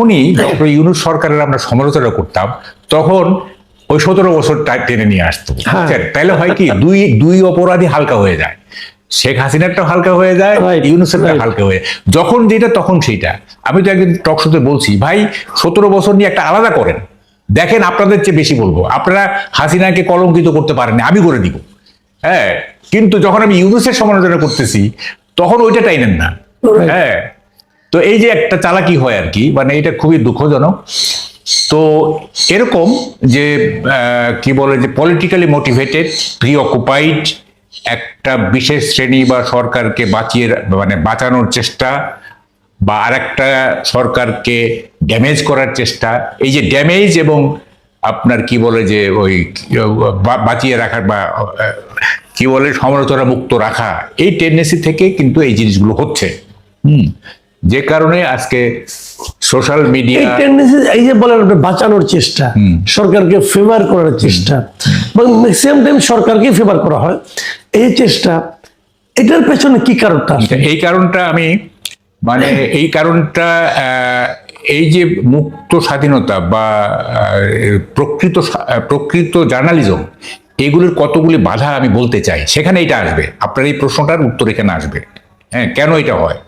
উনি ডক্টর ইউনূস সরকারের আমরা সমালোচনা করতাম, তখন ওই 17 বছর টেনে নিয়ে আসতো। তাহলে হয় কি, দুই অপরাধী হালকা হয়ে যায়, শেখ হাসিনারটা হালকা হয়ে যায়, ইউনূসেরটা হালকা হয়ে যায়। যখন যেটা তখন সেইটা। আমি তো একদিন টক শোতে বলছি, ভাই 17 বছর নিয়ে একটা আলাদা করেন, দেখেন আপনাদের চেয়ে বেশি বলবো, আপনারা হাসিনাকে কলঙ্কিত করতে পারেননি, আমি করে দিব। হ্যাঁ, কিন্তু যখন আমি ইউনূসের সমালোচনা করতেছি তখন ওইটা টাইনেন না। হ্যাঁ, তো এই যে একটা চালাকি হয় আর কি, মানে এটা খুবই দুঃখজনক। তো এরকম যে কি বলে যে পলিটিক্যালি মোটিভেটেড, প্রিঅকুপাইড একটা বিশেষ শ্রেণী বা সরকারকে বাঁচানোর চেষ্টা, বা আরেকটা সরকারকে ড্যামেজ করার চেষ্টা, এই যে ড্যামেজ এবং আপনার কি বলে যে ওই বাঁচিয়ে রাখার বা কি বলে সমালোচনা মুক্ত রাখা, এই টেন্ডেন্সি থেকে কিন্তু এই জিনিসগুলো হচ্ছে। যে কারণে আজকে সোশ্যাল মিডিয়া এই যে বলেন বাঁচানোর চেষ্টা, সরকারকে ফেভার করার চেষ্টা, ম্যাক্সিমাম টাইম সরকারকে ফেভার করা হয়, এই চেষ্টা, এটার পেছনে কি কারণটা? এই কারণটা আমি এই যে মুক্ত স্বাধীনতা বা প্রকৃত জার্নালিজম, এগুলোর কতগুলি বাধা আমি বলতে চাই, সেখানে এটা আসবে। আপনার এই প্রশ্নটার উত্তর এখানে আসবে। হ্যাঁ, কেন এটা হয়,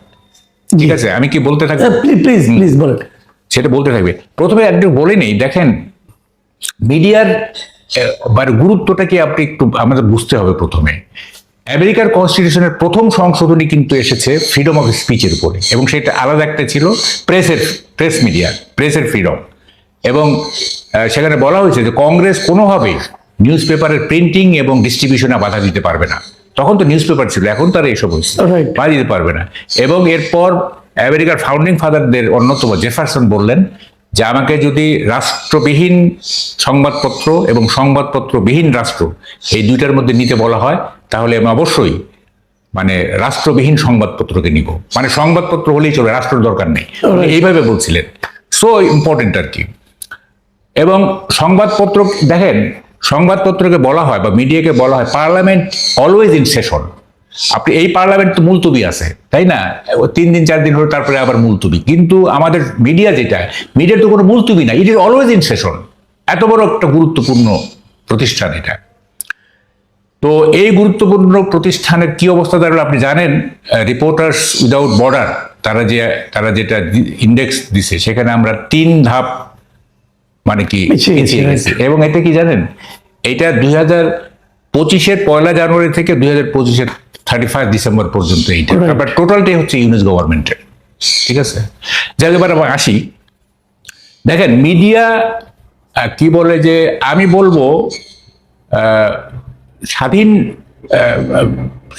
ঠিক আছে, আমি কি বলতে থাকবো? প্লিজ প্লিজ বলেন। সেটা বলতে থাকবে। প্রথমে একটু বলে নেই, দেখেন মিডিয়ার গুরুত্বটা কি আপনি একটু আমাদের বুঝতে হবে। প্রথমে আমেরিকার কনস্টিটিউশনের প্রথম সংশোধনী কিন্তু এসেছে ফ্রিডম অফ স্পিচের উপরে, এবং সেটা আলাদা একটা ছিল প্রেসের ফ্রিডম। এবং সেখানে বলা হয়েছে যে কংগ্রেস কোনোভাবেই নিউজ পেপারের প্রিন্টিং এবং ডিস্ট্রিবিউশনে বাধা দিতে পারবে না। তখন তো নিউজ পেপার ছিল, এখন তারা এসব হয়েছে, বাধা দিতে পারবে না। এবং এরপর আমেরিকার ফাউন্ডিং ফাদারদের অন্যতম জেফারসন বললেন যে আমাকে যদি রাষ্ট্রবিহীন সংবাদপত্র এবং সংবাদপত্রবিহীন রাষ্ট্র, এই দুইটার মধ্যে নিতে বলা হয়, তাহলে আমি অবশ্যই রাষ্ট্রবিহীন সংবাদপত্রকে নিব। সংবাদপত্র হলেই চলে, রাষ্ট্রের দরকার নেই, এইভাবে বলছিলেন। সো ইম্পর্টেন্ট আর কি। এবং সংবাদপত্র, দেখেন সংবাদপত্রকে বলা হয় বা মিডিয়াকে বলা হয় পার্লামেন্ট অলওয়েজ ইন সেশন। আপনি এই পার্লামেন্ট তো মুলতবি আছে, তাই না? 3 দিন 4 দিন হলো, তারপরে আবার মুলতবি। কিন্তু আমাদের মিডিয়ার তো কোনো মুলতবি না, it is always in session. এত বড় একটা গুরুত্বপূর্ণ প্রতিষ্ঠান এটা। তো এই গুরুত্বপূর্ণ প্রতিষ্ঠানের কি অবস্থা দাঁড়ালো আপনি জানেন? রিপোর্টার্স উইদাউট বর্ডার তারা যেটা ইন্ডেক্স দিছে, সেখানে আমরা 3 ধাপ পিছিয়ে গেছি। এবং এটা কি জানেন, এটা 2025-এর 1 জানুয়ারি থেকে 2025-এর 31 ডিসেম্বর পর্যন্ত এইটা, আবার টোটালটাই হচ্ছে ইউনিস গভর্নমেন্টের। ঠিক আছে, যাকে এবার আমরা আসি। দেখেন মিডিয়া কি বলে যে, আমি বলবো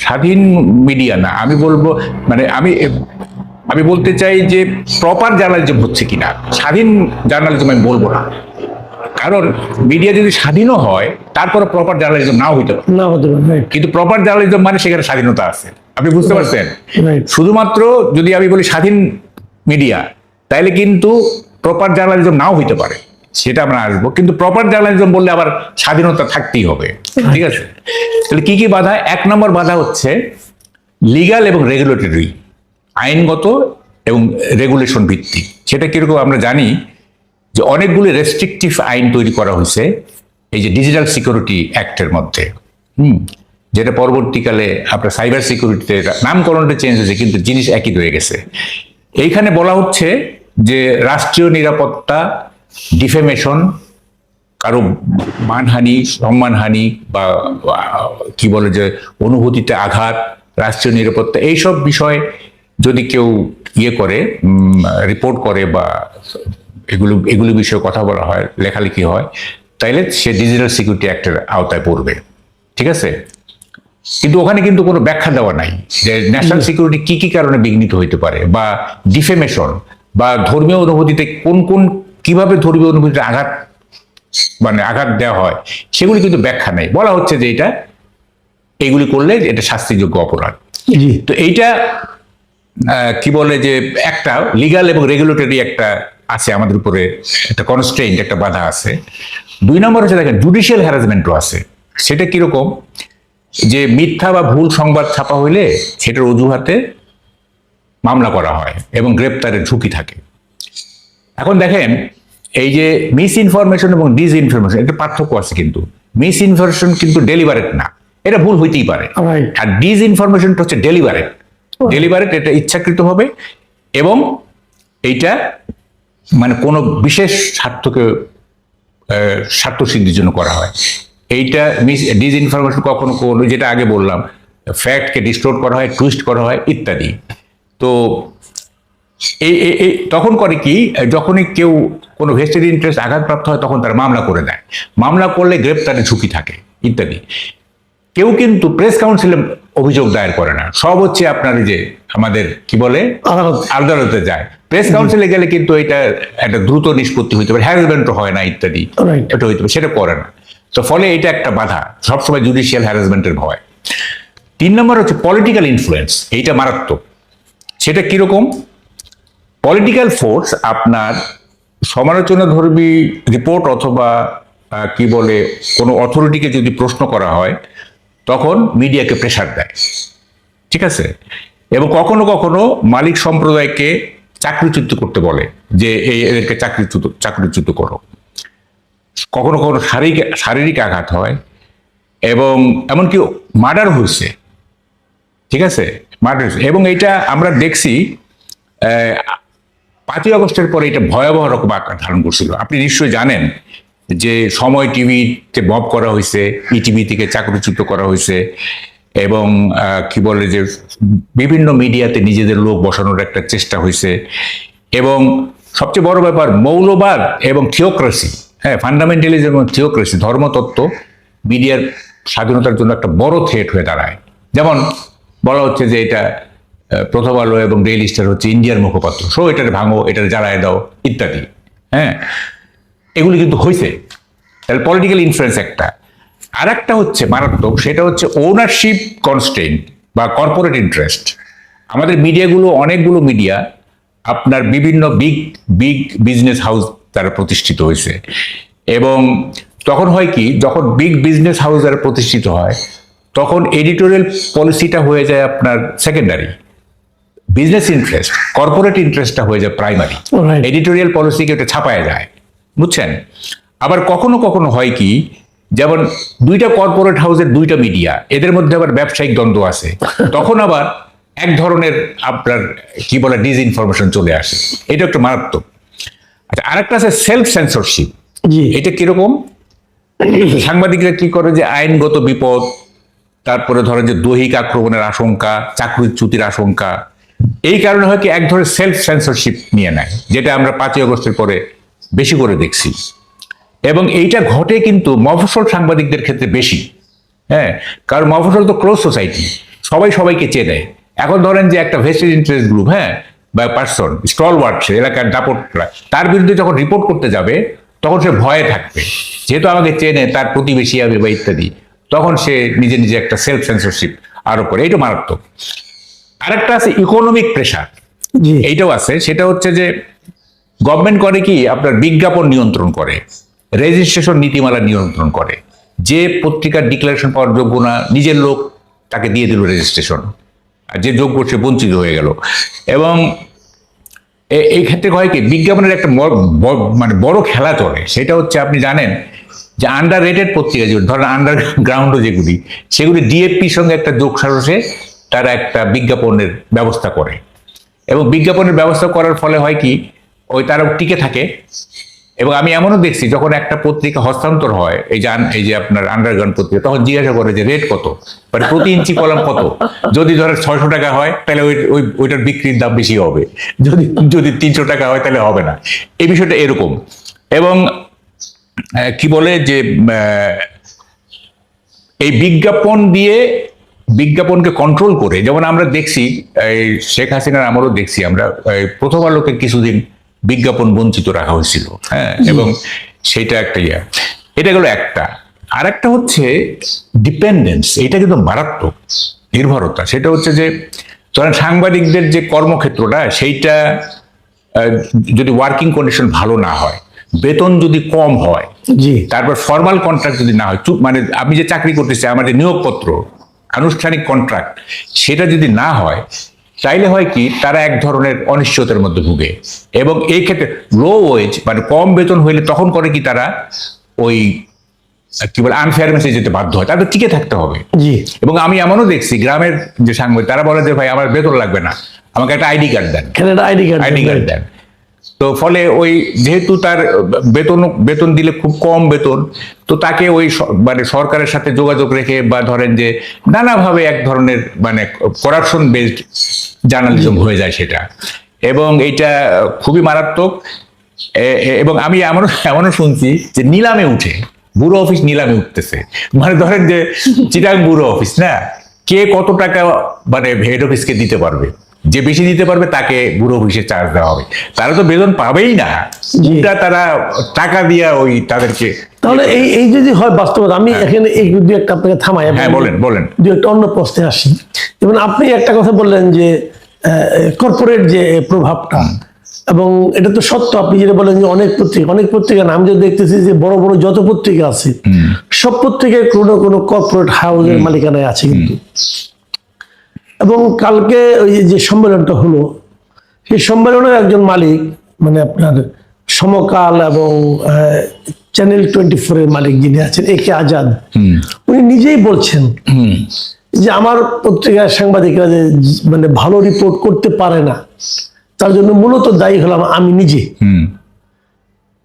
স্বাধীন মিডিয়া না, আমি বলবো আমি বলতে চাই যে প্রপার জার্নালিজম হচ্ছে কিনা। স্বাধীন জার্নালিজম আমি বলবো না, কারণ মিডিয়া যদি স্বাধীনও হয়, তারপরে প্রপার জার্নালিজম নাও হইতে পারে। কিন্তু প্রপার জার্নালিজম সেখানে স্বাধীনতা আছে, আপনি বুঝতে পারছেন? শুধুমাত্র যদি আমি বলি স্বাধীন মিডিয়া, তাইলে কিন্তু প্রপার জার্নালিজম নাও হইতে পারে, সেটা আমরা আসবো। কিন্তু প্রপার জার্নালিজম বললে আবার স্বাধীনতা থাকতেই হবে। ঠিক আছে, তাহলে কি কি বাধা? 1 নম্বর বাধা হচ্ছে লিগ্যাল এবং রেগুলেটরি, আইনগত এবং রেগুলেশন ভিত্তিক। সেটা কিরকম আমরা জানি যে অনেকগুলি রেস্ট্রিকটিভ আইন তৈরি করা হয়েছে এই যে ডিজিটাল সিকিউরিটি অ্যাক্টের মধ্যে, যেটা পরবর্তীকালে আপনার সাইবার সিকিউরিটিতে নামকরণটা চেঞ্জ হয়েছে, কিন্তু জিনিস একই রয়ে গেছে। এইখানে বলা হচ্ছে যে রাষ্ট্রীয় নিরাপত্তা, ডিফেমেশন, কারো মানহানি, সম্মানহানি বা কি বলে যে অনুভূতিতে আঘাত, রাষ্ট্রীয় নিরাপত্তা, এইসব বিষয় যদি কেউ করে রিপোর্ট করে বা এগুলি বিষয়ে কথা বলা হয়, লেখালেখি হয়, তাইলে সে ডিজিটাল সিকিউরিটি অ্যাক্টের আওতায় পড়বে। ঠিক আছে, কিন্তু ওখানে কিন্তু কোনো ব্যাখ্যা দেওয়া নাই যে ন্যাশনাল সিকিউরিটি কি কি কারণে বিঘ্নিত হইতে পারে, বা ডিফেমেশন বা ধর্মীয় অনুভূতিতে কিভাবে ধর্মীয় অনুভূতিতে আঘাত দেওয়া হয়, সেগুলি কিন্তু ব্যাখ্যা নেই। বলা হচ্ছে যে এইগুলি করলে এটা শাস্তিযোগ্য অপরাধ। তো এইটা কি বলে যে একটা লিগ্যাল এবং রেগুলেটরি একটা আছে আমাদের উপরে, একটা কনস্ট্রেইন্ট, একটা বাধা আছে। 2 নম্বর হচ্ছে দেখেন জুডিশিয়াল হ্যারাসমেন্টও আছে। সেটা কিরকম, যে মিথ্যা বা ভুল সংবাদ ছাপা হইলে সেটার অজুহাতে মামলা করা হয় এবং গ্রেপ্তারের ঝুঁকি থাকে। এখন দেখেন এই যে মিস ইনফরমেশন এবং ডিস ইনফরমেশন একটা পার্থক্য আছে, কিন্তু মিস ইনফরমেশন কিন্তু ডেলিভারেট না, এটা ভুল হইতেই পারে। Right. আর ডিস ইনফরমেশনটা হচ্ছে ডেলিভারেট। ডেলিভারেট এটা ইচ্ছাকৃত হবে এবং এইটা মানে কোনো বিশেষ স্বার্থ সিদ্ধির জন্য করা হয়। এইটা ডিস ইনফরমেশন কখনো কোনো, যেটা আগে বললাম, ফ্যাক্টকে ডিস্টোর্ট করা হয়, টুইস্ট করা হয় ইত্যাদি। তো তখন করে কি, যখনই কেউ কোনো ভেস্টেড ইন্টারেস্ট আঘাতপ্রাপ্ত হয় তখন তারা মামলা করে দেয়, মামলা করলে গ্রেপ্তারের ঝুঁকি থাকে ইত্যাদি। কেউ কিন্তু প্রেস কাউন্সিলে অভিযোগ দায়ের করে না, সব হচ্ছে আপনার যে আমাদের কি বলে আদালতে যায়। প্রেস কাউন্সিলে গেলে কিন্তু এটা একটা দ্রুত নিষ্পত্তি হইতে পারে, হ্যারাসমেন্টও হয় না ইত্যাদি, Right. এটা হইতে পারে, সেটা করে না। তো ফলে এটা একটা বাধা, সবসময় জুডিশিয়াল হ্যারাসমেন্টের ভয়। 3 নম্বর হচ্ছে পলিটিক্যাল ইনফ্লুয়েন্স, এইটা মারাত্মক। সেটা কিরকম? পলিটিক্যাল ফোর্স আপনার সমালোচনাধর্মী রিপোর্ট অথবা কি বলে কোনো অথরিটিকে যদি প্রশ্ন করা হয় তখন মিডিয়াকে প্রেসার দেয়, ঠিক আছে? এবং কখনো কখনো মালিক সম্প্রদায়কে চাকরিচ্যুত করতে বলে যে এদেরকে চাকরিচ্যুত করো। কখনো কখনো শারীরিক আঘাত হয় এবং এমনকি মার্ডার হয়েছে, ঠিক আছে, মার্ডার হয়েছে। এবং এটা আমরা দেখছি 5ই আগস্টের পরে এটা ভয়াবহ রকম আকার ধারণ করছিল। আপনি নিশ্চয়ই জানেন যে সময় টিভিতে মব করা হয়েছে, ইটিভি থেকে চাকরিচ্যুত করা হয়েছে এবং কি বলে যে বিভিন্ন মিডিয়াতে নিজেদের লোক বসানোর একটা চেষ্টা হয়েছে। এবং সবচেয়ে বড় ব্যাপার মৌলবাদ এবং থিওক্রেসি, হ্যাঁ, ফান্ডামেন্টালিজম এবং থিওক্রেসি, ধর্মতত্ত্ব মিডিয়ার স্বাধীনতার জন্য একটা বড় থ্রেট হয়ে দাঁড়ায়। যেমন বলা হচ্ছে যে এটা প্রথম আলো এবং ডেইলি স্টার হচ্ছে ইন্ডিয়ার মুখপাত্র, সো এটার ভাঙো, এটার জ্বালায় দাও ইত্যাদি, হ্যাঁ, এগুলি কিন্তু হয়েছে। তাহলে পলিটিক্যাল ইনফ্লুয়েন্স একটা। আর একটা হচ্ছে মারাত্মক, সেটা হচ্ছে ওনারশিপ কনস্ট্রেন্ট বা কর্পোরেট ইন্টারেস্ট। আমাদের মিডিয়াগুলো, অনেকগুলো মিডিয়া আপনার বিভিন্ন বিগ বিজনেস হাউস দ্বারা প্রতিষ্ঠিত হয়েছে। এবং তখন হয় কি, যখন বিগ বিজনেস হাউস দ্বারা প্রতিষ্ঠিত হয় তখন এডিটোরিয়াল পলিসিটা হয়ে যায় আপনার সেকেন্ডারি, বিজনেস ইন্টারেস্ট, কর্পোরেট ইন্টারেস্টটা হয়ে যায় প্রাইমারি। Right. এডিটোরিয়াল পলিসিকে ওটা ছাপায় যায়, বুঝছেন? আবার কখনো কখনো হয় কি, যেমন 2টা কর্পোরেট হাউসের 2টা মিডিয়া, এদের মধ্যে আবার ব্যবসায়িক দ্বন্দ্ব আছে, তখন আবার এক ধরনের আপনার কি বলে ডিসইনফরমেশন চলে আসে, এটা একটা মারাত্মক। আচ্ছা, আরেকটা আছে সেলফ সেন্সরশিপ। জি। এটা কিরকম? সাংবাদিকরা কি করে যে আইনগত বিপদ, তারপরে ধরেন যে দৈহিক আক্রমণের আশঙ্কা, চাকরিচ্যুতির আশঙ্কা, এই কারণে হয় কি এক ধরনের সেলফ সেন্সরশিপ নিয়ে নেয়, যেটা আমরা 5ই আগস্টের পরে বেশি করে দেখছি। এবং এইটা ঘটে কিন্তু মফস্বল সাংবাদিকদের ক্ষেত্রে বেশি, হ্যাঁ, কারণ মফস্বল তো ক্লোজ সোসাইটি, সবাই সবাইকে চেনে। এখন ধরেন যে একটা ভেস্টেড ইন্টারেস্ট গ্রুপ, হ্যাঁ, বা পার্সন স্টল ওয়ার্ড, এলাকার দাপটরা, তার বিরুদ্ধে যখন রিপোর্ট করতে যাবে তখন সে ভয়ে থাকবে, যেহেতু আমাকে চেনে, তার প্রতিবেশী হবে বা ইত্যাদি, তখন সে নিজে নিজে একটা সেলফ সেন্সরশিপ আরোপ করে, এইটা মারাত্মক। আরেকটা আছে ইকোনমিক প্রেশার, জি। এইটাও আছে। সেটা হচ্ছে যে গভর্নমেন্ট করে কি, আপনার বিজ্ঞাপন নিয়ন্ত্রণ করে, রেজিস্ট্রেশন নীতিমালা নিয়ন্ত্রণ করে। যে পত্রিকার ডিক্লারেশন পাওয়ার যোগ্য না, নিজের লোক তাকে দিয়ে দিল রেজিস্ট্রেশন, আর যে যোগ্য সে বঞ্চিত হয়ে গেল। এবং এই ক্ষেত্রে হয় কি, বিজ্ঞাপনের একটা মানে বড় খেলা চলে। সেটা হচ্ছে আপনি জানেন যে আন্ডার রেটেড পত্রিকা যেগুলি, ধরেন আন্ডারগ্রাউন্ড যেগুলি, সেগুলি ডিএফপির সঙ্গে একটা যোগ সাজসে তারা একটা বিজ্ঞাপনের ব্যবস্থা করে। এবং বিজ্ঞাপনের ব্যবস্থা করার ফলে হয় কি, ওই তারা টিকে থাকে। এবং আমি এমনও দেখছি, যখন একটা পত্রিকা হস্তান্তর হয়, এই যে আপনার আন্ডারগ্রাউন্ড পত্রিকা, তখন জিজ্ঞাসা করে যে রেট কত, মানে প্রতি ইঞ্চি কলম কত। যদি ধরেন 600 টাকা হয় তাহলে ওইটার বিক্রির দাম বেশি হবে, যদি 300 টাকা হয় তাহলে হবে না। এই বিষয়টা এরকম। এবং কি বলে যে এই বিজ্ঞাপন দিয়ে বিজ্ঞাপনকে কন্ট্রোল করে, যেমন আমরা দেখছি এই শেখ হাসিনার আমলও দেখছি আমরা, প্রথম আলোকে কিছুদিন বিজ্ঞাপন বঞ্চিত রাখা হয়েছিল, হ্যাঁ, এবং সেটা একটা এটা গেল একটা। আর একটা হচ্ছে ডিপেন্ডেন্স, এটা কিন্তু মারাত্মক নির্ভরতা। সেটা হচ্ছে যে ধরেন সাংবাদিকদের যে কর্মক্ষেত্রটা, সেইটা যদি ওয়ার্কিং কন্ডিশন ভালো না হয়, বেতন যদি কম হয়, জি। তারপর ফর্মাল কন্ট্রাক্ট যদি না হয়, মানে আমি যে চাকরি করতেছি, আমার যে নিয়োগপত্র, আনুষ্ঠানিক কন্ট্রাক্ট, সেটা যদি না হয়, তাইলে হয় কি, তারা এক ধরনের অনিশ্চয়তার মধ্যে ভুগে। এবং এই ক্ষেত্রে লো ওয়েজ মানে কম বেতন হইলে তখন করে কি, তারা ওই কি বলে আনফেয়ারনেসে যেতে বাধ্য হয়, তাদের টিকে থাকতে হবে। জি। এবং আমি এমনও দেখছি গ্রামের যে সাংবাদিক, তারা বলে যে ভাই আমার বেতন লাগবে না, আমাকে একটা আইডি কার্ড দেন, আইডি আইডি কার্ড কার্ড দেন। তো ফলে ওই যেহেতু তার বেতন দিলে খুব কম বেতন, তো তাকে ওই মানে সরকারের সাথে যোগাযোগ রেখে বা ধরেন যে নানাভাবে এক ধরনের মানে করাপশন বেসড জার্নালিজম হয়ে যায় সেটা। এবং এইটা খুবই মারাত্মক। এবং আমি এমনও শুনছি যে নিলামে উঠে, ব্যুরো অফিস নিলামে উঠতেছে। মানে ধরেন যে চিটাং ব্যুরো অফিস না, কে কত টাকা মানে হেড অফিসকে দিতে পারবে, যে বেশি দিতে পারবে তাকে ব্যুরো অফিসে চার্জ দেওয়া হবে। তারা তো বেতন পাবেই না, উল্টা তারা টাকা দিয়া ওই তাদেরকে। তাহলে এই যদি হয় বাস্তবতা, আমি এখানে এই দু একটা আপনাকে থামাই। হ্যাঁ, বলেন। দু একটা অন্য প্রশ্নে আসি। যেমন আপনি একটা কথা বললেন যে কর্পোরেট যে প্রভাবটা, এবং এটা তো সত্য। আপনি যেটা বলেন যে অনেক পত্রিকা নাম যে দেখতেছি যে বড় বড় যত পত্রিকা আছে সব পত্রিকায় কোনো কোনো কর্পোরেট হাউসের মালিকানায় আছে কিন্তু। এবং কালকে ওই যে সম্মেলনটা হলো, সেই সম্মেলনের একজন মালিক মানে আপনার সমকাল এবং চ্যানেল 24 এর মালিক যিনি আছেন একে আজাদ, উনি নিজেই বলছেন যে আমার পত্রিকার সাংবাদিকরা যে মানে ভালো রিপোর্ট করতে পারে না, তার জন্য মূলত দায়ী হলাম আমি নিজে।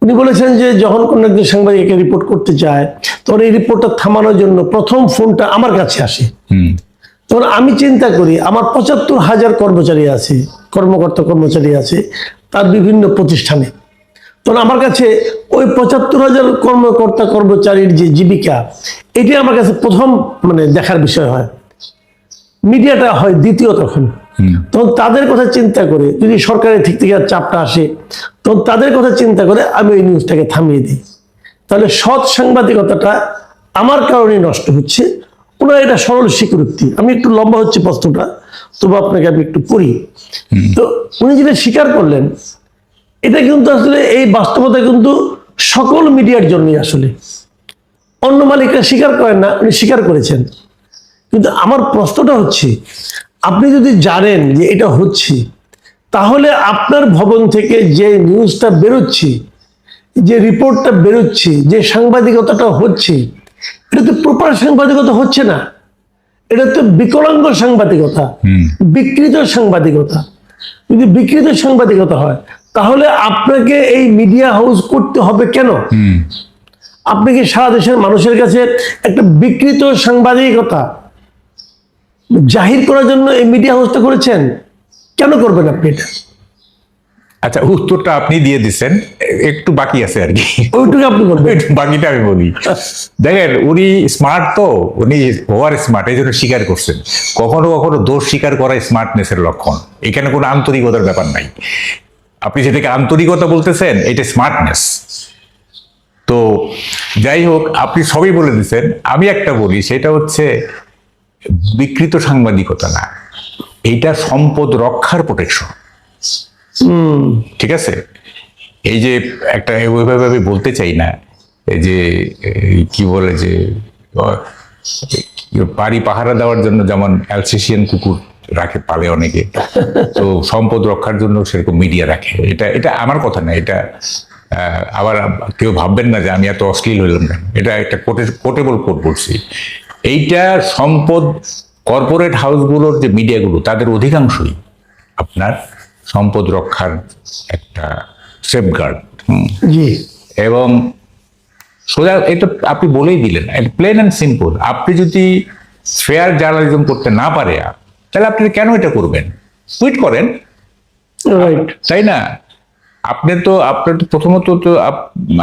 উনি বলেছেন যে যখন কোন একজন সাংবাদিক রিপোর্ট করতে চায়, তখন এই রিপোর্টটা থামানোর জন্য প্রথম ফোনটা আমার কাছে আসে। তখন আমি চিন্তা করি আমার ৭৫,০০০ কর্মচারী আছে, কর্মচারী আছে তার বিভিন্ন প্রতিষ্ঠানে। তখন আমার কাছে ওই ৭৫,০০০ কর্মচারীর যে জীবিকা, এটি আমার কাছে প্রথম মানে দেখার বিষয় হয়। মিডিয়াটা হয় দ্বিতীয়। তখন তাদের কথা চিন্তা করে, যদি সরকারের ঠিক থেকে চাপটা আসে, তখন তাদের কথা চিন্তা করে আমি ওই নিউজটাকে থামিয়ে দিই। তাহলে সৎ সাংবাদিকতাটা আমার কারণেই নষ্ট হচ্ছে। ওনার এটা সরল স্বীকৃতি। আমি একটু লম্বা হচ্ছে প্রশ্নটা, তবু আপনাকে আমি একটু করি। তো উনি যেটা স্বীকার করলেন, এটা কিন্তু আসলে এই বাস্তবতা কিন্তু সকল মিডিয়ার জন্যই আসলে। অন্য মালিকরা স্বীকার করেন না, উনি স্বীকার করেছেন। কিন্তু আমার প্রশ্নটা হচ্ছে, আপনি যদি জানেন যে এটা হচ্ছে, তাহলে আপনার ভবন থেকে যে নিউজটা বেরোচ্ছে, যে রিপোর্টটা বেরোচ্ছে, যে সাংবাদিকতাটা হচ্ছে, এটা তো প্রপার সাংবাদিকতা হচ্ছে না। এটা তো বিকলাঙ্গ সাংবাদিকতা, বিকৃত সাংবাদিকতা। যদি বিকৃত সাংবাদিকতা হয়, তাহলে আপনাকে এই মিডিয়া হাউস করতে হবে কেন? আপনি কি সারা দেশের মানুষের কাছে একটা বিকৃত সাংবাদিকতা জাহির করার জন্য এই মিডিয়া হাউসটা করেছেন? কেন করবেন আপনি এটা? আচ্ছা, উত্তরটা আপনি দিয়ে দিচ্ছেন, একটু বাকি আছে আর কি, ওইটুকু আপনি বলবেন। বাকিটা আমি বলি। দেখেন, উনি স্মার্ট, তো উনি ওভার স্মার্ট, এই জন্য স্বীকার করছেন। কখনো কখনো দোষ স্বীকার করা স্মার্টনেসের লক্ষণ। এখানে কোনো আন্তরিকতার ব্যাপার নাই। আপনি যেটাকে আন্তরিকতা বলতেছেন, এটা স্মার্টনেস। তো যাই হোক, আপনি সবই বলে দিচ্ছেন। আমি একটা বলি, সেটা হচ্ছে বিকৃত সাংবাদিকতা না, এইটা সম্পদ রক্ষার প্রোটেকশন। ঠিক আছে? এই যে একটা ওইভাবে আমি বলতে চাই না, এই যে কি বলে যে বাড়ি পাহারা দেওয়ার জন্য যেমন অ্যালসেশিয়ান কুকুর রাখে, পালে অনেকে, তো সম্পদ রক্ষার জন্য সেরকম মিডিয়া রাখে। এটা আমার কথা না, এটা আবার কেউ ভাববেন না যে আমি এত অশ্লীল হইলাম না, এটা একটা কোটেবল কোট বলছি। এইটা সম্পদ, কর্পোরেট হাউসগুলোর যে মিডিয়াগুলো, তাদের অধিকাংশই আপনার সম্পদ রক্ষার একটা সেফগার্ড। জি। এবং সোজা এটা আপনি বলেই দিলেন, প্লেন অ্যান্ড সিম্পল। আপনি যদি ফেয়ার জার্নালিজম করতে না পারে, তাহলে আপনি কেন এটা করবেন? টুইট করেন, তাই না? আপনার তো প্রথমত তো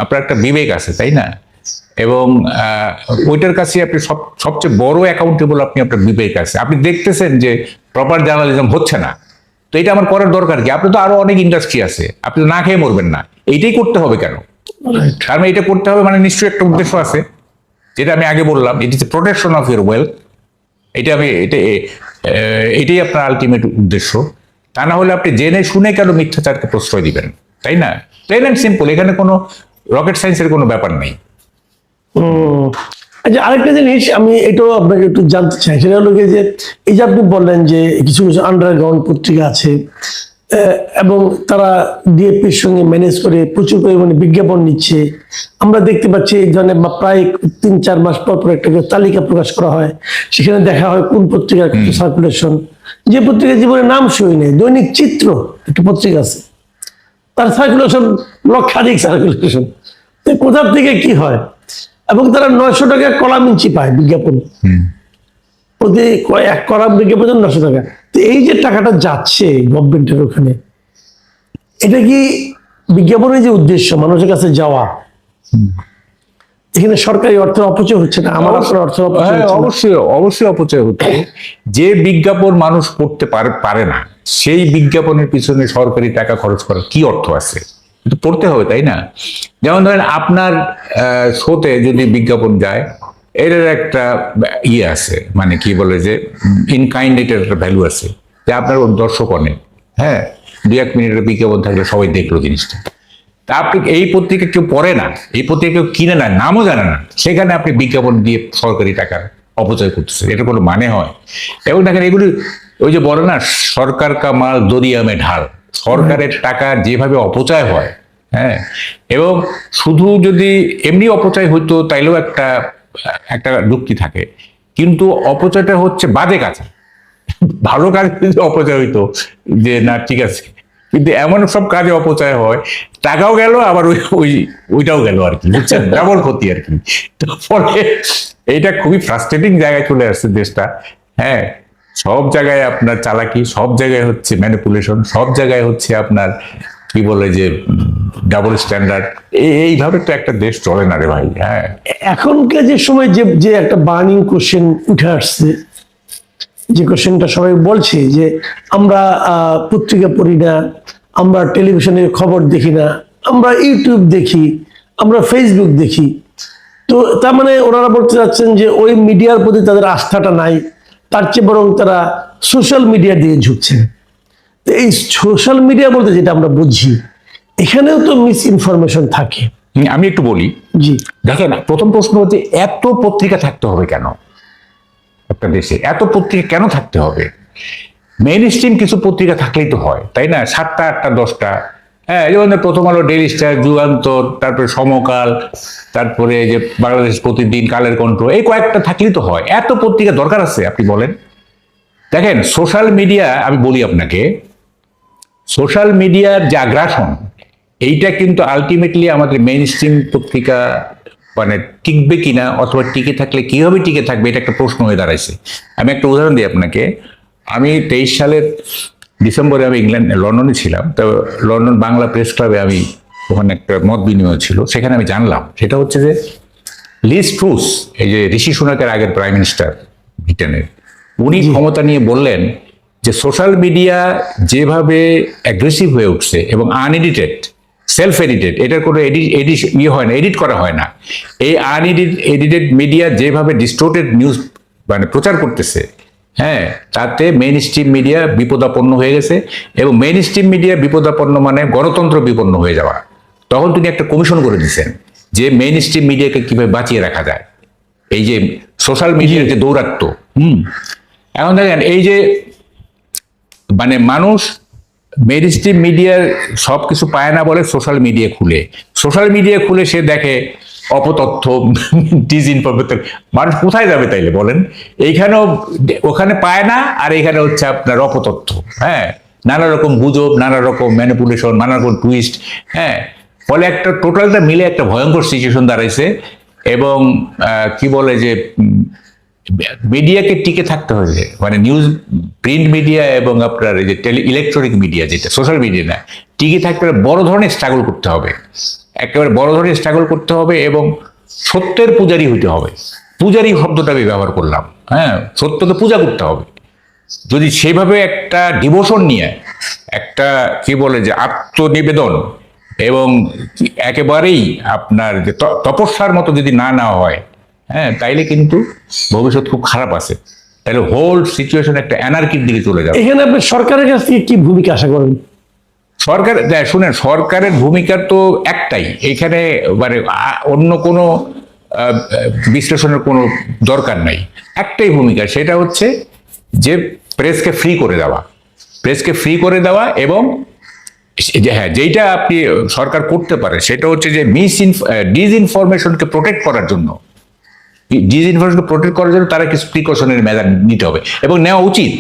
আপনার একটা বিবেক আছে, তাই না? এবং ওইটার কাছে আপনি সবচেয়ে বড় অ্যাকাউন্টেবল, আপনার বিবেক আছে। আপনি দেখতেছেন যে প্রপার জার্নালিজম হচ্ছে না, তো এটা আমার করার দরকার কি? আপনি তো আরো অনেক ইন্ডাস্ট্রি আছে, আপনি তো না খেয়ে মরবেন না। এইটাই করতে হবে কেন? তার মানে এটা করতে হবে মানে নিশ্চয়ই একটা উদ্দেশ্য আছে, যেটা আমি আগে বললাম, it is protection of your wealth. এটাই আপনার আলটিমেট উদ্দেশ্য। তা না হলে আপনি জেনে শুনে কেন মিথ্যাচারকে প্রশ্রয় দিবেন, তাই না? প্লেন অ্যান্ড সিম্পল, এখানে কোনো রকেট সায়েন্সের কোনো ব্যাপার নেই। আচ্ছা, আরেকটা জিনিস আমি এটাও আপনাকে একটু জানতে চাই, সেটা হলো গিয়ে যে এই যে আপনি বললেন যে কিছু কিছু আন্ডারগ্রাউন্ড পত্রিকা আছে এবং তারা ডিএপির সঙ্গে ম্যানেজ করে প্রচুর পরিমাণে বিজ্ঞাপন নিচ্ছে। আমরা দেখতে পাচ্ছি এই ধরনের প্রায় 3-4 মাস পর পর একটা করে তালিকা প্রকাশ করা হয়, সেখানে দেখা হয় কোন পত্রিকার কত সার্কুলেশন। যে পত্রিকার জীবনে নাম সই নেই, দৈনিক চিত্র একটা পত্রিকা আছে, তার সার্কুলেশন লক্ষাধিক সার্কুলেশন, কোথার থেকে কি হয়। এবং তারা 900 টাকা কলাম ইঞ্চি পায় বিজ্ঞাপন, প্রতি এক কলাম বিজ্ঞাপন 900 টাকা। তো এই যে টাকাটা যাচ্ছে গভর্নমেন্টের ওখানে, এটা কি বিজ্ঞাপনের যে উদ্দেশ্য মানুষের কাছে যাওয়া, এখানে সরকারি অর্থের অপচয় হচ্ছে না? আমার আপনার অর্থের অপচয় হ্যাঁ, হচ্ছে না? অবশ্যই অবশ্যই অপচয় হচ্ছে। যে বিজ্ঞাপন মানুষ পড়তে পারে না, সেই বিজ্ঞাপনের পিছনে সরকারি টাকা খরচ করার কি অর্থ আছে? কিন্তু পড়তে হবে, তাই না? যেমন ধরেন আপনার শোতে যদি বিজ্ঞাপন যায়, এটার একটা ইয়ে আছে, মানে কি বলে যে ইনকাইন্ড, এটার একটা ভ্যালু আছে, যে আপনার দর্শক অনেক, হ্যাঁ, 2-1 মিনিটের বিজ্ঞাপন থাকলে সবাই দেখলো জিনিসটা। তা আপনি এই পত্রিকা কেউ পড়ে না, এই পত্রিকা কেউ কিনে না, নামও জানে না, সেখানে আপনি বিজ্ঞাপন দিয়ে সরকারি টাকা অপচয় করতেছেন, এটা কোনো মানে হয়? এবং দেখেন এগুলি ওই যে বলে না, সরকার কা মাল দরিয়া মে ঢাল, সরকারের টাকা যেভাবে অপচয় হয়, হ্যাঁ। এবং শুধু যদি এমনি অপচয় হইতো তাইলেও একটা একটা যুক্তি থাকে, কিন্তু অপচয়টা হচ্ছে বাজে কাজে। ভালো কাজে যদি অপচয় হইতো যে না ঠিক আছে, কিন্তু এমন সব কাজে অপচয় হয়, টাকাও গেল আবার ওইটাও গেল আর কি, বুঝছেন, ডাবল ক্ষতি আর কি। তো ফলে এইটা খুবই ফ্রাস্ট্রেটিং জায়গায় চলে আসছে দেশটা। হ্যাঁ, সব জায়গায় আপনার চালাকি, সব জায়গায় হচ্ছে ম্যানিপুলেশন, সব জায়গায় হচ্ছে আপনার কি বলে যে ডাবল স্ট্যান্ডার্ড। এইভাবে তো একটা দেশ চলে না রে ভাই। হ্যাঁ, এখনকার যে সময় যে যে একটা বার্নিং কোশ্চেন উঠে আসছে, যে কোশ্চেনটা সবাই বলছে যে আমরা পত্রিকা পড়ি না, আমরা টেলিভিশনের খবর দেখি না, আমরা ইউটিউব দেখি, আমরা ফেসবুক দেখি। তো তার মানে ওনারা বলতে চাচ্ছেন যে ওই মিডিয়ার প্রতি তাদের আস্থাটা নাই, তার চেয়ে বরং তারা সোশ্যাল মিডিয়া দিয়ে ঝুঁকছেন। তো এই সোশ্যাল মিডিয়া বলতে যেটা আমরা বুঝি, এখানেও তো মিস ইনফরমেশন থাকে। আমি একটু বলি। জি, দেখেন, প্রথম প্রশ্ন হচ্ছে এত পত্রিকা থাকতে হবে কেন? একটা দেশে এত পত্রিকা কেন থাকতে হবে? মেইন স্ট্রিম কিছু পত্রিকা থাকলেই তো হয়, তাই না? 7টা 8টা 10টা, হ্যাঁ, যেমন প্রথম আলো, ডেইলি স্টার, যুগান্তর, তারপরে সমকাল, তারপরে যে বাংলাদেশ প্রতিদিন, কালের কণ্ঠ, এই কয়েকটা থাকলেই তো হয়। এত পত্রিকা দরকার আছে আপনি বলেন? দেখেন, সোশ্যাল মিডিয়া, আমি বলি আপনাকে, সোশ্যাল মিডিয়ার যে আগ্রাসন, এইটা কিন্তু আলটিমেটলি আমাদের মেইন স্ট্রিম পত্রিকা মানে টিকবে কিনা, অথবা টিকে থাকলে কিভাবে টিকে থাকবে, এটা একটা প্রশ্ন হয়ে দাঁড়াইছে। আমি একটা উদাহরণ দিই আপনাকে। আমি 23 সালের ডিসেম্বরে আমি লন্ডনে ছিলাম। তো লন্ডন বাংলা প্রেস ক্লাবে আমি ওখানে একটা মত বিনিময় ছিল, সেখানে আমি জানলাম, সেটা হচ্ছে যে লিজ ট্রুস, এই যে ঋষি সুনাকের আগের প্রাইম মিনিস্টার ব্রিটেনের, উনি ক্ষমতা নিয়ে বললেন যে সোশ্যাল মিডিয়া যেভাবে অ্যাগ্রেসিভ হয়ে উঠছে এবং আনএডিটেড, সেলফ এডিটেড, এটার কোনো হয় না, এডিট করা হয় না, এই এডিটেড মিডিয়া যেভাবে ডিস্টোর্টেড নিউজ মানে প্রচার করতেছে, হ্যাঁ, তাতে মেইন স্ট্রিম মিডিয়া বিপদাপন্ন হয়ে গেছে। এবং মেইন স্ট্রিম মিডিয়া বিপদাপন্ন মানে গণতন্ত্র বিপন্ন হয়ে যাওয়া। তখন তিনি একটা কমিশন করে দিয়েছেন যে মেইন স্ট্রিম মিডিয়াকে কিভাবে বাঁচিয়ে রাখা যায়, এই যে সোশ্যাল মিডিয়ার যে দৌরাত্ম্য। এখন দেখেন, এই যে মানে মানুষ মেইন স্ট্রিম মিডিয়ার সবকিছু পায় না বলে সোশ্যাল মিডিয়া খুলে, সে দেখে অপতথ্য, ডিসইনফরমেশন। মানুষ কোথায় যাবে তাইলে বলেন? এইখানেও ওখানে পায় না, আর এখানে হচ্ছে আপনার অপতথ্য, হ্যাঁ, নানা রকম গুজব, নানা রকম ম্যানিপুলেশন, নানা রকম টুইস্ট, হ্যাঁ। ফলে একটা টোটালটা মিলে একটা ভয়ঙ্কর সিচুয়েশন দাঁড়াইছে। এবং কি বলে যে মিডিয়াকে টিকে থাকতে হলে, মানে নিউজ, প্রিন্ট মিডিয়া এবং আপনার এই যে ইলেকট্রনিক মিডিয়া, যেটা সোশ্যাল মিডিয়া না, টিকে থাকতে হলে বড় ধরনের স্ট্রাগল করতে হবে, একেবারে বড় ধরনের স্ট্রাগল করতে হবে, এবং সত্যের পূজারী হইতে হবে। পূজারী শব্দটা আমি ব্যবহার করলাম, হ্যাঁ, সত্যকে পূজা করতে হবে। যদি সেভাবে একটা ডিভোশন নিয়ে, একটা কি বলে যে আত্মনিবেদন, এবং একেবারেই আপনার যে তপস্যার মতো যদি না নেওয়া হয়, হ্যাঁ, তাইলে কিন্তু ভবিষ্যৎ খুব খারাপ আছে। তাহলে হোল সিচুয়েশন একটা অ্যানার্কির দিকে চলে যাবে। এখানে আপনি সরকারের কাছ থেকে কি ভূমিকা আশা করেন? সরকার, শুনেন, সরকারের ভূমিকা তো একটাই এখানে, মানে অন্য কোনো বিশ্লেষণের কোনো দরকার নাই। একটাই ভূমিকা, সেটা হচ্ছে যে প্রেসকে ফ্রি করে দেওয়া, প্রেসকে ফ্রি করে দেওয়া এবং হ্যাঁ, যেইটা আপনি সরকার করতে পারে সেটা হচ্ছে যে ডিসইনফরমেশনকে প্রোটেক্ট করার জন্য, ডিসইনফরমেশনকে প্রোটেক্ট করার জন্য তারা কিছু প্রিকশনের মেজার নিতে হবে এবং নেওয়া উচিত।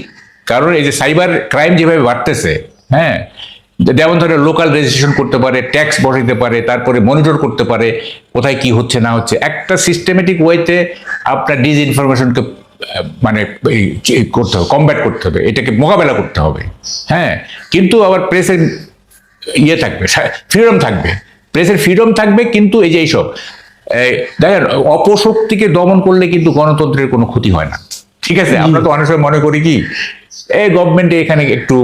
কারণ এই যে সাইবার ক্রাইম যেভাবে বাড়তেছে, হ্যাঁ, যেমন ধরে লোকাল রেজিস্ট্রেশন করতে পারে, ট্যাক্স বসাইতে পারে, তারপরে মনিটর করতে পারে কোথায় কি হচ্ছে না হচ্ছে, একটা সিস্টেমেটিক ওয়েতে আপনার ডিসইনফরমেশনকে মানে করতে হবে, কমব্যাট করতে হবে, এটাকে মোকাবেলা করতে হবে। হ্যাঁ, কিন্তু আবার প্রেসের ইয়ে থাকবে, ফ্রিডম থাকবে, প্রেসের ফ্রিডম থাকবে, কিন্তু এই যে এইসব দেখেন অপশক্তিকে দমন করলে কিন্তু গণতন্ত্রের কোনো ক্ষতি হয় না। ঠিক আছে, আমরা তো অনেক সময় মনে করি কি এই গভর্নমেন্টে এখানে একটু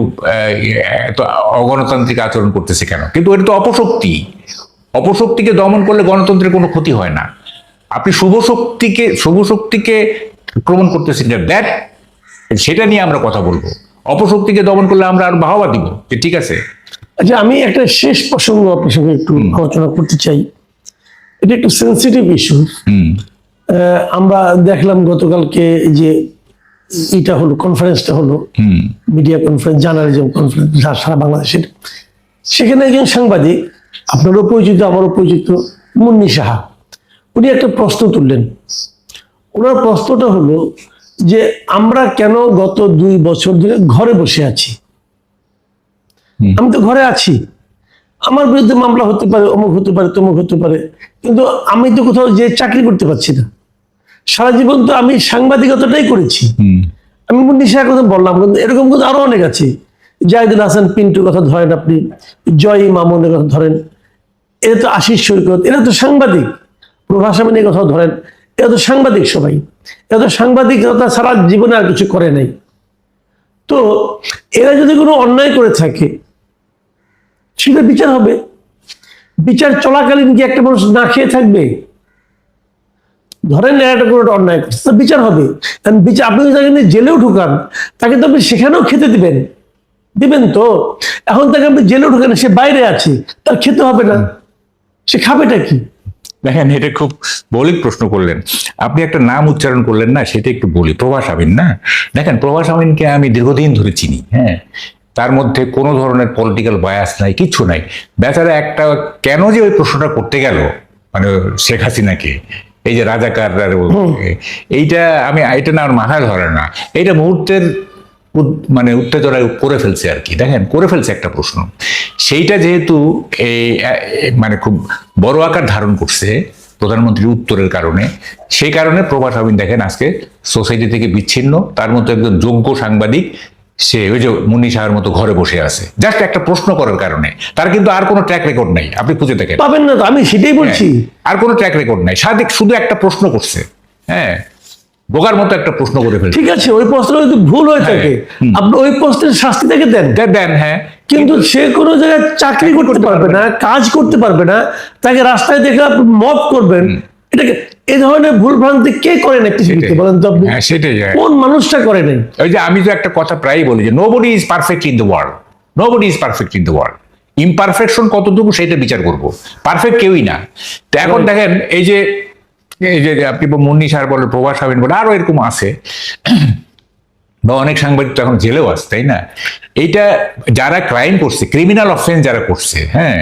এত অগণতান্ত্রিক আচরণ করতেছে কেন, কিন্তু এটা তো অপশক্তি, অপশক্তিকে দমন করলে গণতন্ত্রের কোনো ক্ষতি হয় না। আপনি শুভ শক্তিকে আক্রমণ করতেছেন, দ্যাট সেটা নিয়ে আমরা কথা বলবো। অপশক্তিকে দমন করলে আমরা আর বাহবা দিব যে ঠিক আছে। আচ্ছা, আমি একটা শেষ প্রসঙ্গ আপনার সঙ্গে একটু আলোচনা করতে চাই। এটা একটু সেন্সিটিভ ইস্যু। আমরা দেখলাম গতকালকে যে এটা হলো, কনফারেন্সটা হলো, মিডিয়া কনফারেন্স, জার্নালিজম কনফারেন্স সারা বাংলাদেশের। সেখানে একজন সাংবাদিক, আপনারও পরিচিত আমারও পরিচিত, মুন্নি সাহা, উনি একটা প্রশ্ন তুললেন। ওনার প্রশ্নটা হলো যে আমরা কেন গত 2 বছর ধরে ঘরে বসে আছি? আমি তো ঘরে আছি, আমার বিরুদ্ধে মামলা হতে পারে, অমুক হতে পারে, তমুক হতে পারে, কিন্তু আমি তো কোথাও যে চাকরি করতে পারছি না। সারা জীবন তো আমি সাংবাদিকতাটাই করেছি। আমি মুন্নি সাহের কথা বললাম, কিন্তু এরকম কিন্তু আরো অনেক আছে। জাহিদুল হাসান পিন্টুর কথা ধরেন, আপনি জয় মামুনের কথা ধরেন, এরা তো আশিস সৈকত, এরা তো সাংবাদিক। প্রভাস আমিনের কথা ধরেন, এরা তো সাংবাদিক, সবাই এরা তো সাংবাদিকতা সারা জীবনে আর কিছু করে নাই। তো এরা যদি কোনো অন্যায় করে থাকে সেটা বিচার হবে। বিচার চলাকালীন কি একটা মানুষ না খেয়ে থাকবে? ধরেন একটা কোনো অন্যায় করছে, তো বিচার হবে। বিচার, আপনি যদি তাকে নিয়ে জেলেও ঢুকান, তাকে তো আপনি সেখানেও খেতে দিবেন তো। এখন তাকে আপনি জেলেও ঢুকান, সে বাইরে আছে, তার খেতে হবে না, সে খাবেটা কি? দেখেন, এটা খুব মৌলিক প্রশ্ন করলেন আপনি, একটা নাম উচ্চারণ করলেন না, সেটা একটু বলি। প্রভাস আমিন না, দেখেন প্রভাস আমিনকে আমি দীর্ঘদিন ধরে চিনি। হ্যাঁ, তার মধ্যে কোনো ধরনের পলিটিক্যাল বায়াস নাই, কিচ্ছু নাই। বেচারা একটা কেন যে ওই প্রশ্নটা করতে গেল, মানে শেখ হাসিনাকে এই যে রাজাকার, এইটা এটা না আমার মাথায় ধরে না। এইটা মুহূর্তের মানে উত্তেজনায় করে ফেলছে আর কি। দেখেন, করে ফেলছে একটা প্রশ্ন, সেইটা যেহেতু এই মানে খুব বড় আকার ধারণ করছে প্রধানমন্ত্রীর উত্তরের কারণে, সেই কারণে প্রভাস আমিন দেখেন আজকে সোসাইটি থেকে বিচ্ছিন্ন। তার মতো একজন যোগ্য সাংবাদিক, সে ওই যে মুন্নি সাহের মতো ঘরে বসে আছে জাস্ট একটা প্রশ্ন করার কারণে। তার কিন্তু আর কোনো ট্র্যাক রেকর্ড নাই, আপনি খুঁজে দেখেন পাবেন না তো, আমি সেটাই বলছি। আর কোনো ট্র্যাক রেকর্ড নাই, সাদিক শুধু একটা প্রশ্ন করছে। হ্যাঁ, বোকার মতো একটা প্রশ্ন করে ফেলছে। ঠিক আছে, ওই প্রশ্ন যদি ভুল হয়ে থাকে আপনি ওই প্রশ্নের শাস্তি থেকে দেন। হ্যাঁ, কিন্তু সে কোনো জায়গায় চাকরি করতে পারবে না, কাজ করতে পারবে না, তাকে রাস্তায় দেখে আপনি মত করবেন, এটাকে এই ধরনের ভুল ভ্রান্তি কে করে না পৃথিবীতে বলেন তো আপনি? সেটাই, কোন মানুষটা করে নাই? ওই যে আমি তো একটা কথা প্রায়ই বলি যে nobody is perfect in the world, nobody is perfect in the world. Imperfection কতটুকু সেটা বিচার করব, পারফেক্ট কেউই না। তো এখন দেখেন এই যে আপনি মুন্নি সাহেব বলেন, প্রভাস আমিন বলে, আরো এরকম আছে, বা অনেক সাংবাদিক তো এখন জেলেও আছে, তাই না? এইটা যারা ক্রাইম করছে, ক্রিমিনাল অফেন্স যারা করছে, হ্যাঁ,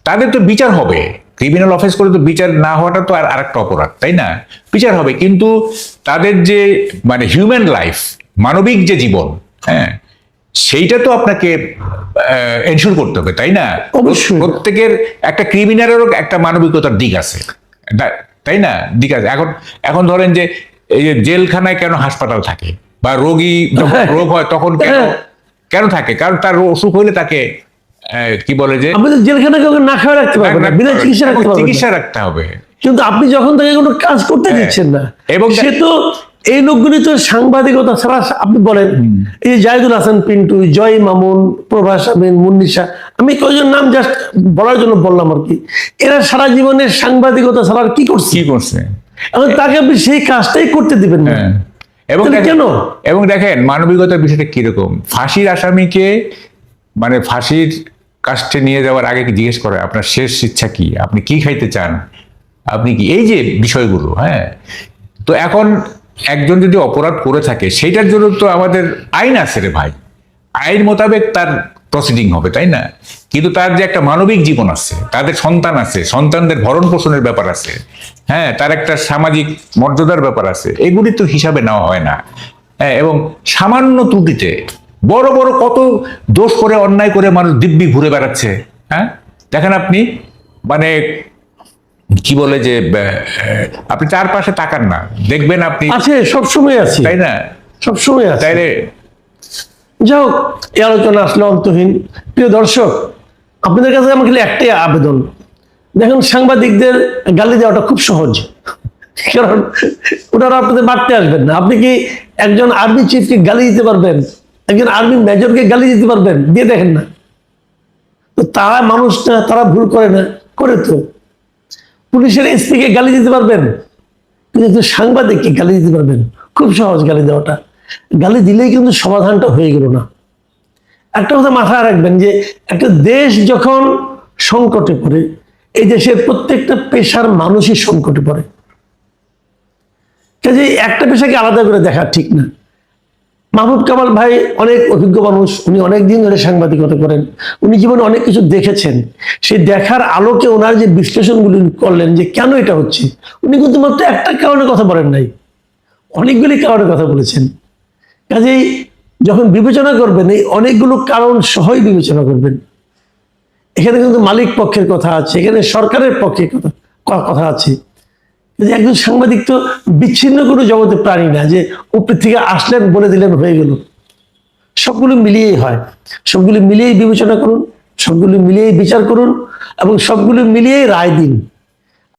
তাদের তো বিচার হবে। ক্রিমিনাল অফেন্স করে তো বিচার না হওয়াটা তো আর আরেকটা অপরাধ, তাই না? বিচার হবে, কিন্তু তাদের যে মানে হিউম্যান লাইফ, মানবিক যে জীবন, হ্যাঁ, সেইটা তো আপনাকে এনশিওর করতে হবে, তাই না? অবশ্যই। প্রত্যেকের একটা ক্রিমিনালেরও একটা মানবিকতার দিক আছে, তাই না? দিক আছে। এখন ধরেন যে এই যে জেলখানায় কেন হাসপাতাল থাকে, বা রোগী যখন রোগ হয় তখন কেন থাকে? কারণ তার অসুখ হইলে তাকে কি বলে যে আপনি জেলখানা কাউকে না খাওয়া রাখতে পারবেন না, বিনা চিকিৎসা রাখতে হবে। কিন্তু আপনি যখন তাকে কোনো কাজ করতে দিচ্ছেন না, এবং সে তো এই লোকগুলি তো সাংবাদিকতা ছাড়া, আপনি বলেন এই যে জাহিদুল হাসান পিন্টু, জয় মামুন, প্রভাস আমিন, মুন্নি সাহা, আমি কয়েকজন নাম জাস্ট বলার জন্য বললাম আর কি। এরা সারা জীবনের সাংবাদিকতা ছাড়া কি করছে? এখন তাকে আপনি সেই কাজটাই করতে দিবেন না, এবং কেন? এবং দেখেন মানবিকতার বিষয়টা কিরকম। ফাঁসির আসামিকে মানে ফাঁসির কাস্টে নিয়ে যাওয়ার আগে কি জিজ্ঞেস করে আপনার শেষ ইচ্ছা কি, আপনি কি খাইতে চান? আপনি কি এই যে বিষয়গুলো, হ্যাঁ, তো এখন একজন যদি অপরাধ করে থাকে সেইটার জন্য তো আমাদের আইন আছে রে ভাই, আইন মোতাবেক তার প্রসিডিং হবে, তাই না? কিন্তু তার যে একটা মানবিক জীবন আছে, তাদের সন্তান আছে, সন্তানদের ভরণ পোষণের ব্যাপার আছে, হ্যাঁ, তার একটা সামাজিক মর্যাদার ব্যাপার আছে, এগুলি তো হিসাবে নেওয়া হয় না। হ্যাঁ, এবং সামান্য ত্রুটিতে বড় বড় কত দোষ করে, অন্যায় করে মানুষ দিব্যি ঘুরে বেড়াচ্ছে। হ্যাঁ, দেখেন আপনি, মানে কি বলে যে আপনি চারপাশে তাকান না, দেখবেন আপনি, আছে, সবসময় আছে, তাই না? সবসময় আছে। তাইলে যাই হোক, এই আলোচনা আসলে অন্তহীন। প্রিয় দর্শক, আপনাদের কাছে আমার খালি একটাই আবেদন, দেখুন সাংবাদিকদের গালি দেওয়াটা খুব সহজ, কারণ ওনারা আপনাদের মারতে আসবেন না। আপনি কি একজন আর্মি চিফকে গালি দিতে পারবেন? একজন আর্মি মেজরকে গালি দিতে পারবেন? দিয়ে দেখেন না। তো তারা মানুষ না, তারা ভুল করে না, করে তো। পুলিশের এসপি কে গালি দিতে পারবেন, কিন্তু সাংবাদিককে গালি দিতে পারবেন? খুব সহজ গালি দেওয়াটা। গালি দিলেই কিন্তু সমাধানটা হয়ে গেল না। একটা কথা মাথায় রাখবেন যে একটা দেশ যখন সংকটে পড়ে, এই দেশের প্রত্যেকটা পেশার মানুষই সংকটে পড়ে। কাজে একটা পেশাকে আলাদা করে দেখা ঠিক না। মাহমুদ কামাল ভাই অনেক অভিজ্ঞ মানুষ, উনি অনেক দিন ধরে সাংবাদিকতা করেন, উনি জীবনে অনেক কিছু দেখেছেন। সেই দেখার আলোকে ওনার যে বিশ্লেষণগুলি করলেন যে কেন এটা হচ্ছে, উনি কিন্তু মাত্র একটা কারণে কথা বলেন নাই, অনেকগুলি কারণে কথা বলেছেন। কাজেই যখন বিবেচনা করবেন, এই অনেকগুলো কারণ সহই বিবেচনা করবেন। এখানে কিন্তু মালিক পক্ষের কথা আছে, এখানে সরকারের পক্ষে কথা আছে। একজন সাংবাদিক তো বিচ্ছিন্ন কোনো জগতে প্রাণী না যে উপর থেকে আসলেন বলে দিলেন হয়ে গেল। সবগুলো মিলিয়েই হয়, সবগুলো মিলিয়েই বিবেচনা করুন, সবগুলো মিলিয়েই বিচার করুন, এবং সবগুলো মিলিয়েই রায় দিন।